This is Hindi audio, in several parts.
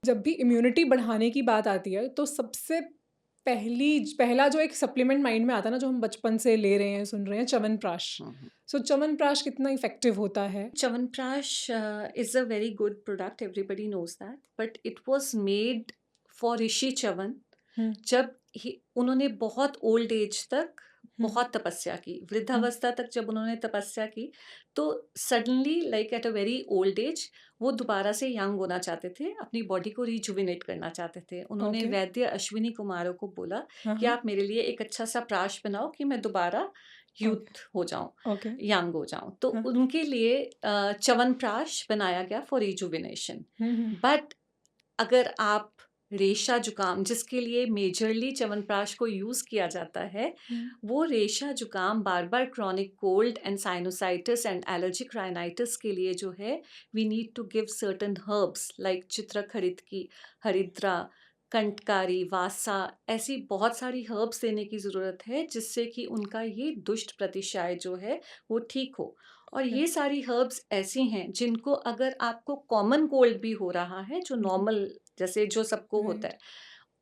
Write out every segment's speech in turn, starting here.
जब भी इम्यूनिटी बढ़ाने की बात आती है तो सबसे पहला जो एक सप्लीमेंट माइंड में आता है ना, जो हम बचपन से ले रहे हैं, सुन रहे हैं, च्यवनप्राश। सो च्यवनप्राश कितना इफेक्टिव होता है? Chyawanprash is a very good product. Everybody knows that. But it was made for ऋषि च्यवन हम्म, जब उन्होंने बहुत ओल्ड एज तक हम्म, बहुत तपस्या की, हम्म, वृद्धावस्था तक जब उन्होंने तपस्या की, तो suddenly like at a very old age वो दोबारा से यंग होना चाहते थे, अपनी बॉडी को रिजुविनेट करना चाहते थे। उन्होंने ओके। वैद्य अश्विनी कुमारों को बोला हाँ, कि हाँ। आप मेरे लिए एक अच्छा सा प्राश बनाओ कि मैं दोबारा ओके। यूथ हो जाऊं, ओके। यंग हो जाऊं। तो हाँ। उनके लिए च्यवनप्राश बनाया गया फॉर रिजुविनेशन। हम्म, बट अगर आप रेशा जुकाम, जिसके लिए मेजरली च्यवनप्राश को यूज किया जाता है, हम्म, वो रेशा जुकाम बार बार chronic cold and sinusitis and allergic rhinitis के लिए जो है, we need to give certain herbs like चित्रखड़ित की, हरिद्रा, कंटकारी, वासा, ऐसी बहुत सारी हर्ब्स देने की ज़रूरत है जिससे कि उनका ये दुष्ट प्रतिशाय जो है वो ठीक हो। और ओके। ये सारी हर्ब्स ऐसी हैं जिनको अगर आपको कॉमन कोल्ड भी हो रहा है, जो नॉर्मल जैसे जो सबको होता राइट। है,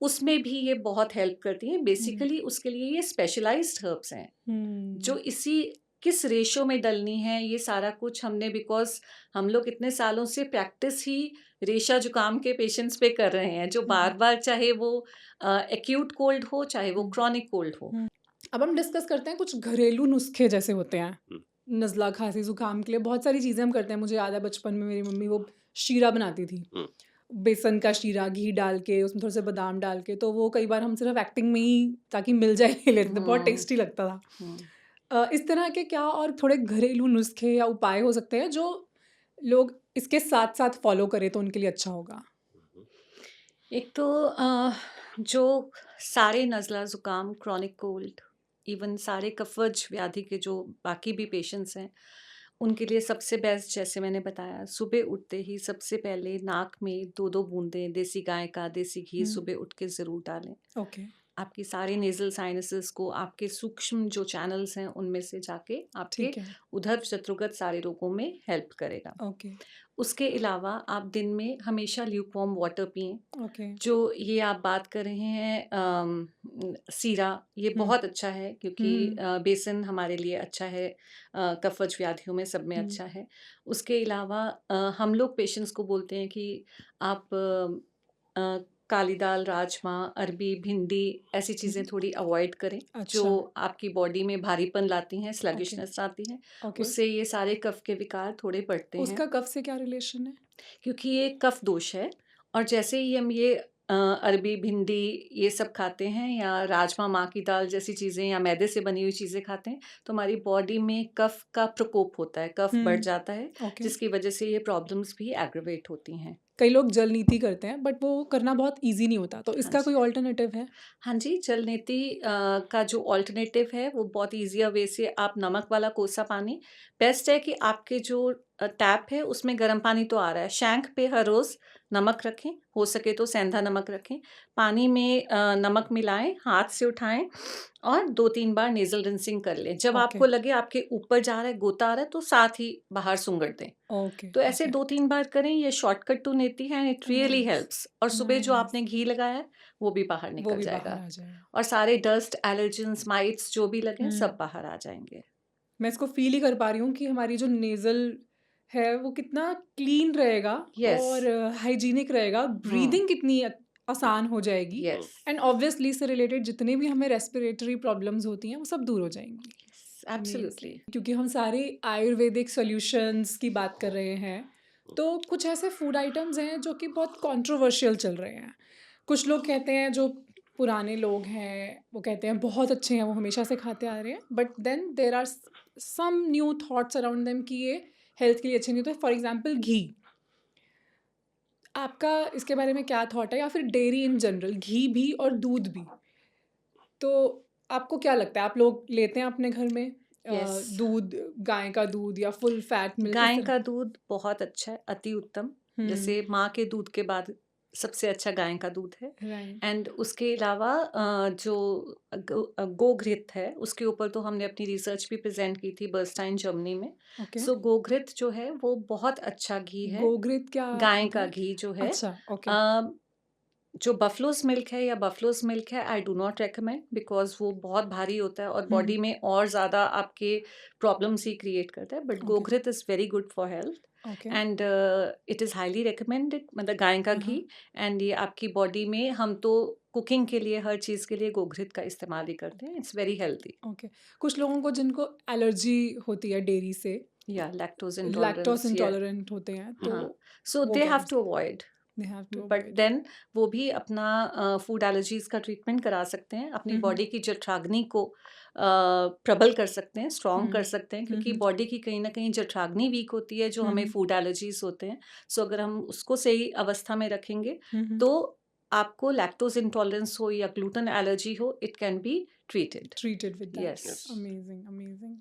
उसमें भी ये बहुत हेल्प करती हैं। हम्म, बेसिकली उसके लिए ये स्पेशलाइज्ड हर्ब्स हैं, जो हम्म, इसी किस रेशो में डलनी है, ये सारा कुछ हमने, बिकॉज़ हम लोग इतने सालों से प्रैक्टिस ही रेशा जुकाम के पेशेंट्स पे कर रहे हैं, जो हम्म, बार-बार चाहे वो एक्यूट कोल्ड हो, चाहे वो हम्म, क्रॉनिक कोल्ड हो। हम्म। अब हम डिस्कस करते हैं कुछ घरेलू नुस्खे जैसे होते हैं। नज़ला, खाँसी, ज़ुकाम के लिए बहुत सारी चीज़ें हम करते हैं। मुझे याद है बचपन में मेरी मम्मी वो शीरा बनाती थी। बेसन का शीरा, घी डाल के, उसमें थोड़े से बादाम डाल के, तो वो कई बार हम सिर्फ़ एक्टिंग में ही ताकि मिल जाए ले लेते थे। बहुत हुँ, टेस्टी लगता था। हुँ। इस तरह के क्या और थोड़े घरेलू नुस्खे या उपाय हो सकते हैं जो लोग इसके साथ-साथ फ़ॉलो करें तो उनके लिए अच्छा होगा? एक तो जो सारे नज़ला, ज़ुकाम, क्रॉनिक कोल्ड, इवन सारे कफ़ज व्याधि के जो बाकी भी पेशेंट्स हैं, उनके लिए सबसे बेस्ट, जैसे मैंने बताया, सुबह उठते ही सबसे पहले नाक में 2-2 बूंदें देसी गाय का देसी घी हुँ, सुबह उठ के ज़रूर डालें। ओके, आपकी सारे नेज़ल साइनसेस को, आपके सूक्ष्म जो चैनल्स हैं, उनमें से जाके आपके ठीक है, उदर शत्रुगत सारे रोगों में हेल्प करेगा। ओके, उसके अलावा आप दिन में हमेशा ल्यूकवार्म वाटर पिएँ। ओके, जो ये आप बात कर रहे हैं सीरा, ये हुँ, बहुत अच्छा है क्योंकि हुँ, बेसन हमारे लिए अच्छा है, कफ़ज व्याधियों में सब में हुँ, अच्छा है। उसके अलावा हम लोग पेशेंट्स को बोलते हैं कि आप काली दाल, राजमा, अरबी, भिंडी, ऐसी हुँ, चीज़ें थोड़ी अवॉइड करें, जो अच्छा, आपकी बॉडी में भारीपन लाती हैं, ओके, स्लगिशनेस आती है। ओके। उससे ये सारे कफ़ के विकार थोड़े बढ़ते हैं। उसका कफ से क्या रिलेशन है? क्योंकि ये कफ दोष है, और जैसे ही हम ये अरबी, भिंडी ये सब खाते हैं, या राजमा, माँ की दाल जैसी चीज़ें, या मैदे से बनी हुई चीज़ें खाते हैं, तो हमारी बॉडी में कफ का प्रकोप होता है, कफ बढ़ हुँ, जाता है, ओके। जिसकी वजह से ये प्रॉब्लम्स भी एग्रवेट होती हैं। कई लोग जल नीति करते हैं बट वो करना बहुत ईज़ी नहीं होता, तो हाँ इसका जी। कोई अल्टरनेटिव है? हाँ जी, जल नीति का जो अल्टरनेटिव है वो बहुत ईज़ियर वे से, आप नमक वाला कोसा पानी, बेस्ट है कि आपके जो टैप है उसमें गर्म पानी तो आ रहा है, शैंक पे हर रोज़ नमक रखें, हो सके तो सेंधा नमक रखें। पानी में नमक मिलाएँ, हाथ से उठाएँ और 2-3 बार नेज़ल रिंसिंग कर लें। जब ओके, आपको लगे आपके ऊपर जा रहा है, गोता आ रहा है, तो साथ ही बाहर सुंगड़ दें। ओके, तो ऐसे ओके। 2-3 बार करें, ये शॉर्टकट टू नीति है, इट रियली नाइस, हेल्प्स, और सुबह जो नाइस। आपने घी लगाया है, वो भी बाहर वो निकल भी बाहर जाएगा। आ जाएगा। और सारे डस्ट, एलर्जेंस, माइट्स जो भी लगे हुँ, सब बाहर आ जाएँगे। मैं इसको फ़ील ही कर पा रही हूँ कि हमारी जो नेज़ल है वो कितना क्लीन रहेगा यस। और हाइजीनिक रहेगा, हुँ, ब्रीथिंग कितनी आसान हो जाएगी यस, एंड ऑब्वियसली इससे रिलेटेड जितने भी हमें रेस्पिरेटरी प्रॉब्लम्स होती हैं, वो सब दूर हो जाएँगी। Yes, absolutely. अमेज़िंग। क्योंकि हम सारे आयुर्वेदिक सॉल्यूशंस की बात कर रहे हैं, तो कुछ ऐसे फूड आइटम्स हैं जो कि बहुत कंट्रोवर्शियल चल रहे हैं। कुछ लोग कहते हैं जो पुराने लोग हैं, वो कहते हैं बहुत अच्छे हैं, वो हमेशा से खाते आ रहे हैं, but then there are some new thoughts around them कि ये हेल्थ के लिए अच्छे नहीं होते। फॉर एग्ज़ाम्पल घी, आपका इसके बारे में क्या थॉट है? या फिर डेयरी इन जनरल, घी भी और दूध भी? तो आपको क्या लगता है, आप लोग लेते हैं अपने घर में यस, दूध, गाय का दूध या फुल फैट मिल्क, इस गाय तरह? का दूध बहुत अच्छा है, अति उत्तम। हुँ, जैसे माँ के दूध के बाद सबसे अच्छा गाय का दूध है। राइट। एंड उसके अलावा जो गोघृत है, उसके ऊपर तो हमने अपनी रिसर्च भी प्रेज़ेंट की थी बर्स्टाइन जर्मनी में। ओके। सो गोघृत जो है वो बहुत अच्छा घी है, गोघृत क्या गाय होता का है? घी जो है। अच्छा, ओके। अ, जो बफ़लोज़ मिल्क है या बफ़लोज़ मिल्क है, I do not recommend because वो बहुत भारी होता है और हुँ, बॉडी हुँ। में और ज़्यादा आपके प्रॉब्लम्स ही क्रिएट करता है। बट ओके, गोघृत is very good for health okay. And it is highly recommended, मतलब गाय का हाँ, घी। हाँ। एंड ये आपकी बॉडी में, हम तो कुकिंग के लिए, हर चीज़ के लिए गोघृत का इस्तेमाल ही करते हैं। It's very healthy. ओके। कुछ लोगों को जिनको एलर्जी होती है डेयरी से, या लैक्टोज़ लैक्टोज़ इंटॉलरेंस या इंटॉलरेंट होते हैं, तो हाँ, सो वो दे क्या हैव कर टू सकते अवॉइड। हैं? They have to but avoid it. Then वो भी अपना फूड एलर्जीज़ का ट्रीटमेंट करा सकते हैं, अपनी हुँ, हुँ। बॉडी की जठराग्नि को प्रबल कर सकते हैं, स्ट्रॉन्ग कर हुँ। सकते हैं, हुँ, क्योंकि हुँ। बॉडी की कहीं न कहीं जठराग्नि वीक होती है, जो हुँ, हमें हुँ। फूड एलर्जीज़ होते हैं। सो अगर हम उसको सही अवस्था में रखेंगे, हुँ, हुँ। तो आपको लैक्टोज़ इंटॉलरेंस हो या ग्लूटेन एलर्जी हो, it can be treated. Treated with that. Yes. Amazing, amazing.